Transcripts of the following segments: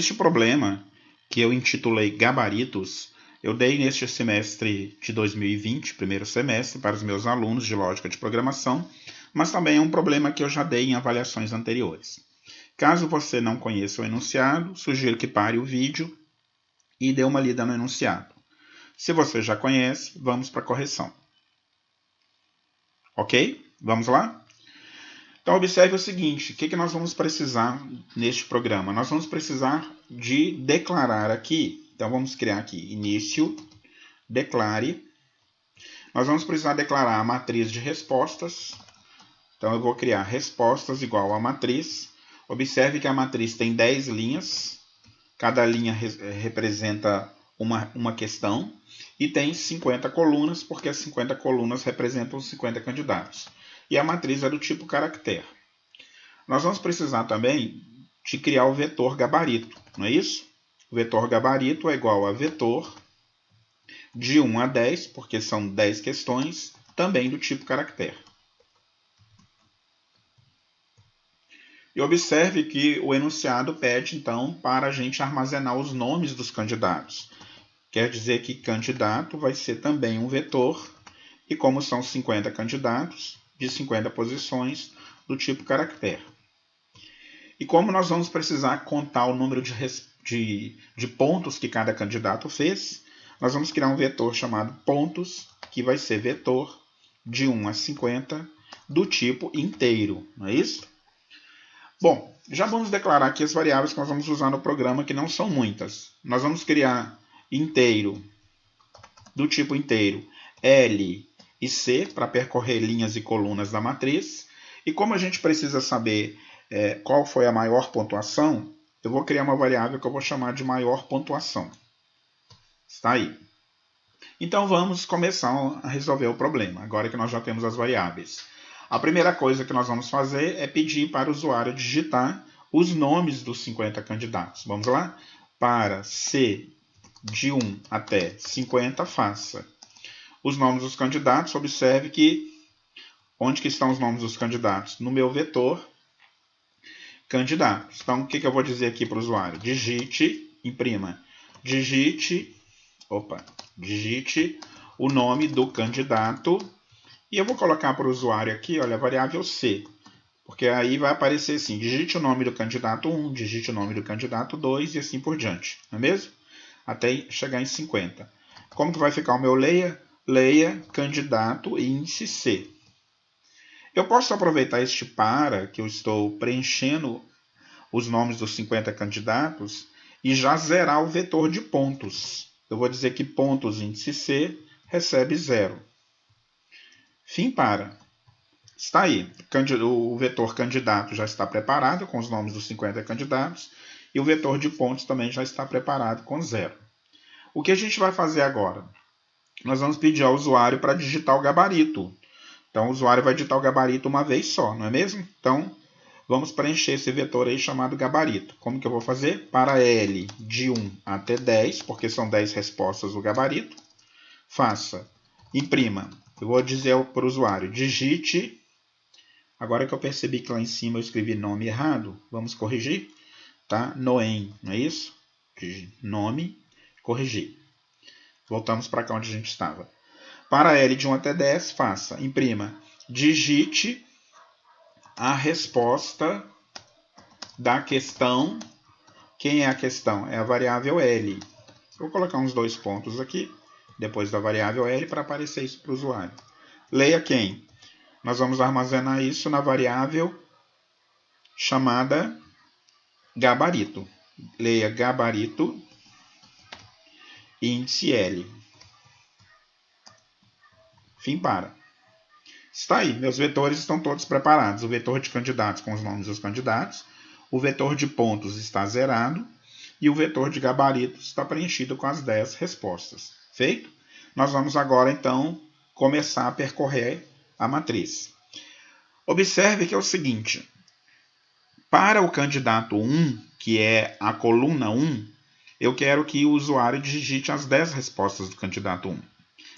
Este problema, que eu intitulei Gabaritos, eu dei neste semestre de 2020, primeiro semestre, para os meus alunos de lógica de programação, mas também é um problema que eu já dei em avaliações anteriores. Caso você não conheça o enunciado, sugiro que pare o vídeo e dê uma lida no enunciado. Se você já conhece, vamos para a correção. Ok? Vamos lá? Então, observe o seguinte, o que nós vamos precisar neste programa? Nós vamos precisar de declarar aqui, então vamos criar aqui, início, declare. Nós vamos precisar declarar a matriz de respostas. Então, eu vou criar respostas igual a matriz. Observe que a matriz tem 10 linhas, cada linha representa uma questão, e tem 50 colunas, porque as 50 colunas representam os 50 candidatos. E a matriz é do tipo caractere. Nós vamos precisar também de criar o vetor gabarito, não é isso? O vetor gabarito é igual a vetor de 1 a 10, porque são 10 questões, também do tipo caractere. E observe que o enunciado pede, então, para a gente armazenar os nomes dos candidatos. Quer dizer que candidato vai ser também um vetor, e como são 50 candidatos, de 50 posições, do tipo caractere. E como nós vamos precisar contar o número de pontos que cada candidato fez, nós vamos criar um vetor chamado pontos, que vai ser vetor de 1 a 50, do tipo inteiro, não é isso? Bom, já vamos declarar aqui as variáveis que nós vamos usar no programa, que não são muitas. Nós vamos criar inteiro, do tipo inteiro, L e C, para percorrer linhas e colunas da matriz. E como a gente precisa saber qual foi a maior pontuação, eu vou criar uma variável que eu vou chamar de maior pontuação. Está aí. Então vamos começar a resolver o problema, agora que nós já temos as variáveis. A primeira coisa que nós vamos fazer é pedir para o usuário digitar os nomes dos 50 candidatos. Vamos lá? Para C de 1 até 50, faça os nomes dos candidatos. Observe que onde que estão os nomes dos candidatos? No meu vetor candidatos. Então, o que eu vou dizer aqui para o usuário? Digite, imprima, digite o nome do candidato. E eu vou colocar para o usuário aqui, olha, a variável C. Porque aí vai aparecer assim, digite o nome do candidato 1, digite o nome do candidato 2 e assim por diante. Não é mesmo? Até chegar em 50. Como que vai ficar o meu leia? Leia candidato índice C. Eu posso aproveitar este para, que eu estou preenchendo os nomes dos 50 candidatos, e já zerar o vetor de pontos. Eu vou dizer que pontos índice C recebe 0. Fim para. Está aí. O vetor candidato já está preparado com os nomes dos 50 candidatos, e o vetor de pontos também já está preparado com 0. O que a gente vai fazer agora? Nós vamos pedir ao usuário para digitar o gabarito. Então, o usuário vai digitar o gabarito uma vez só, não é mesmo? Então, vamos preencher esse vetor aí chamado gabarito. Como que eu vou fazer? Para L de 1 até 10, porque são 10 respostas do gabarito, faça, imprima. Eu vou dizer para o usuário, digite. Agora que eu percebi que lá em cima eu escrevi nome errado, vamos corrigir? Tá? Noem, não é isso? Nome, corrigir. Voltamos para cá onde a gente estava. Para L de 1 até 10, faça, imprima, digite a resposta da questão. Quem é a questão? É a variável L. Vou colocar uns 2 pontos aqui, depois da variável L, para aparecer isso para o usuário. Leia quem? Nós vamos armazenar isso na variável chamada gabarito. Leia gabarito índice L. Fim para. Está aí, meus vetores estão todos preparados. O vetor de candidatos com os nomes dos candidatos, o vetor de pontos está zerado e o vetor de gabarito está preenchido com as 10 respostas. Feito? Nós vamos agora, então, começar a percorrer a matriz. Observe que é o seguinte, para o candidato 1, que é a coluna 1, eu quero que o usuário digite as 10 respostas do candidato 1.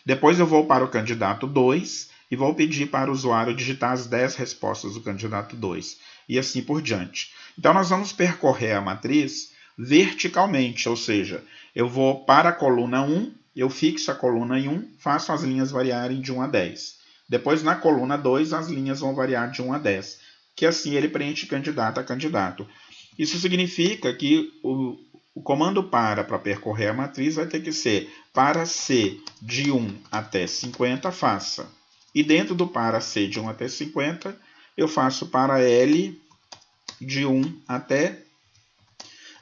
Depois eu vou para o candidato 2 e vou pedir para o usuário digitar as 10 respostas do candidato 2. E assim por diante. Então nós vamos percorrer a matriz verticalmente, ou seja, eu vou para a coluna 1, eu fixo a coluna em 1, faço as linhas variarem de 1 a 10. Depois, na coluna 2, as linhas vão variar de 1 a 10, que assim ele preenche candidato a candidato. Isso significa que o comando para percorrer a matriz vai ter que ser para C de 1 até 50, faça. E dentro do para C de 1 até 50, eu faço para L de 1 até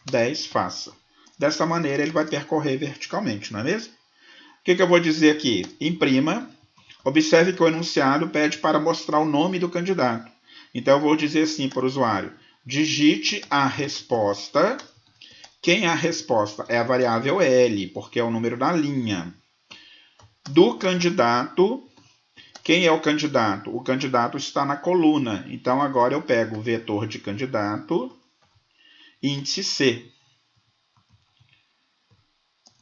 10, faça. Dessa maneira, ele vai percorrer verticalmente, não é mesmo? O que eu vou dizer aqui? Imprima. Observe que o enunciado pede para mostrar o nome do candidato. Então, eu vou dizer assim para o usuário: digite a resposta. Quem é a resposta? É a variável L, porque é o número da linha. Do candidato. Quem é o candidato? O candidato está na coluna. Então, agora eu pego o vetor de candidato, índice C.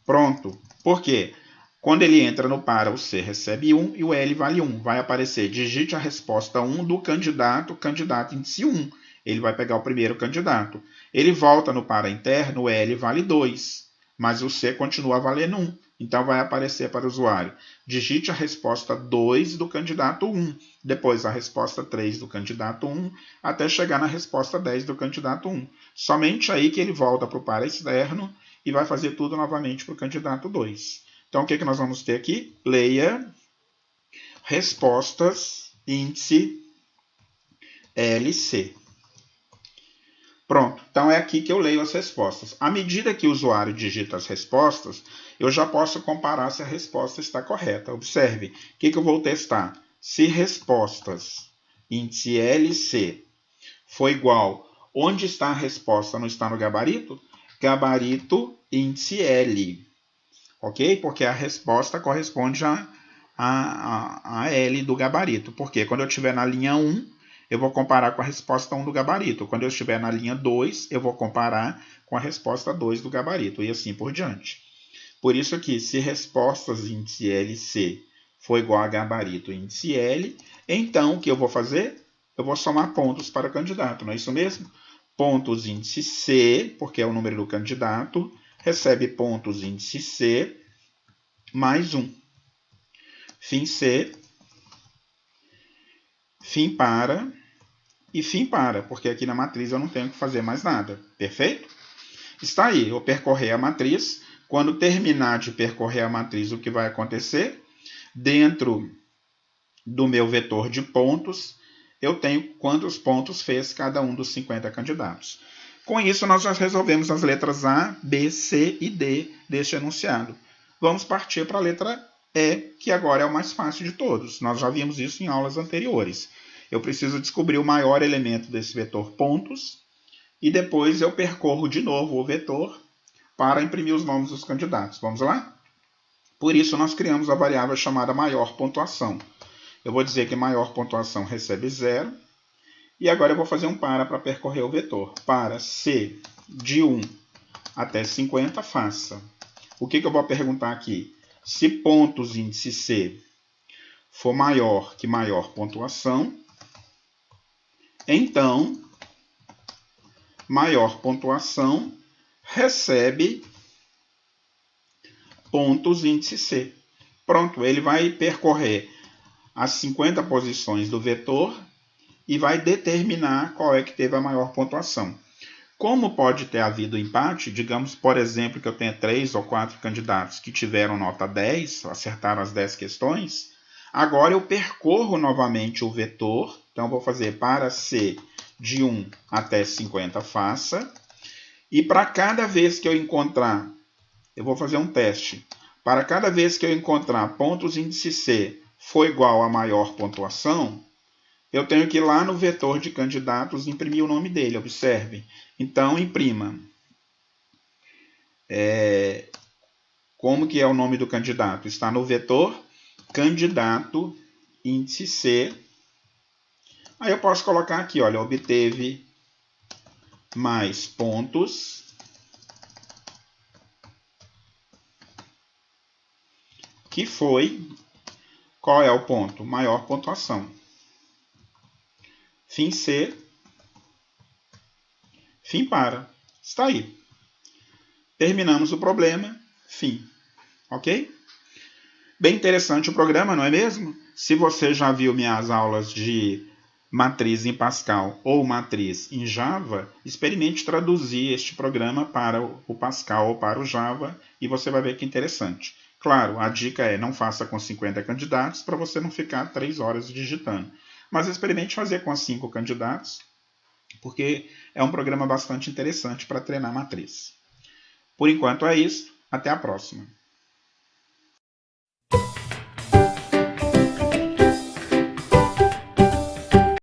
Pronto. Por quê? Quando ele entra no para, o C recebe 1 e o L vale 1. Vai aparecer, digite a resposta 1 do candidato, candidato índice 1. Ele vai pegar o primeiro candidato. Ele volta no para interno, o L vale 2, mas o C continua valendo 1. Então, vai aparecer para o usuário, digite a resposta 2 do candidato 1, depois a resposta 3 do candidato 1, até chegar na resposta 10 do candidato 1. Somente aí que ele volta para o para externo e vai fazer tudo novamente para o candidato 2. Então, o que nós vamos ter aqui? Leia respostas índice LC. Pronto, então é aqui que eu leio as respostas. À medida que o usuário digita as respostas, eu já posso comparar se a resposta está correta. Observe, o que eu vou testar? Se respostas índice LC for igual, onde está a resposta? Não está no gabarito? Gabarito índice L. Ok? Porque a resposta corresponde a L do gabarito. Porque quando eu estiver na linha 1, eu vou comparar com a resposta 1 do gabarito. Quando eu estiver na linha 2, eu vou comparar com a resposta 2 do gabarito. E assim por diante. Por isso aqui, se respostas índice LC for igual a gabarito índice L, então o que eu vou fazer? Eu vou somar pontos para o candidato, não é isso mesmo? Pontos índice C, porque é o número do candidato, recebe pontos índice C mais 1. Fim C, fim para e fim para, porque aqui na matriz eu não tenho que fazer mais nada. Perfeito? Está aí, eu percorrer a matriz. Quando terminar de percorrer a matriz, o que vai acontecer? Dentro do meu vetor de pontos, eu tenho quantos pontos fez cada um dos 50 candidatos. Com isso, nós já resolvemos as letras A, B, C e D deste enunciado. Vamos partir para a letra E, que agora é o mais fácil de todos. Nós já vimos isso em aulas anteriores. Eu preciso descobrir o maior elemento desse vetor pontos e depois eu percorro de novo o vetor para imprimir os nomes dos candidatos. Vamos lá? Por isso, nós criamos a variável chamada maior pontuação. Eu vou dizer que maior pontuação recebe 0. E agora eu vou fazer um para percorrer o vetor. Para C de 1 até 50, faça. O que eu vou perguntar aqui? Se pontos índice C for maior que maior pontuação, então maior pontuação recebe pontos índice C. Pronto, ele vai percorrer as 50 posições do vetor e vai determinar qual é que teve a maior pontuação. Como pode ter havido empate, digamos, por exemplo, que eu tenha 3 ou 4 candidatos que tiveram nota 10, acertaram as 10 questões, agora eu percorro novamente o vetor, então eu vou fazer para C de 1 até 50, faça, e para cada vez que eu encontrar, eu vou fazer um teste, para cada vez que eu encontrar pontos índice C for igual a maior pontuação, eu tenho que ir lá no vetor de candidatos e imprimir o nome dele, observe. Então, imprima. Como que é o nome do candidato? Está no vetor candidato índice C. Aí eu posso colocar aqui, olha, obteve mais pontos que foi, qual é o ponto? Maior pontuação. Fim C, fim para. Está aí. terminamos o problema, fim. Ok? Bem interessante o programa, não é mesmo? Se você já viu minhas aulas de matriz em Pascal ou matriz em Java, experimente traduzir este programa para o Pascal ou para o Java e você vai ver que interessante. Claro, a dica é não faça com 50 candidatos para você não ficar 3 horas digitando. Mas experimente fazer com 5 candidatos, porque é um programa bastante interessante para treinar matriz. Por enquanto é isso. Até a próxima.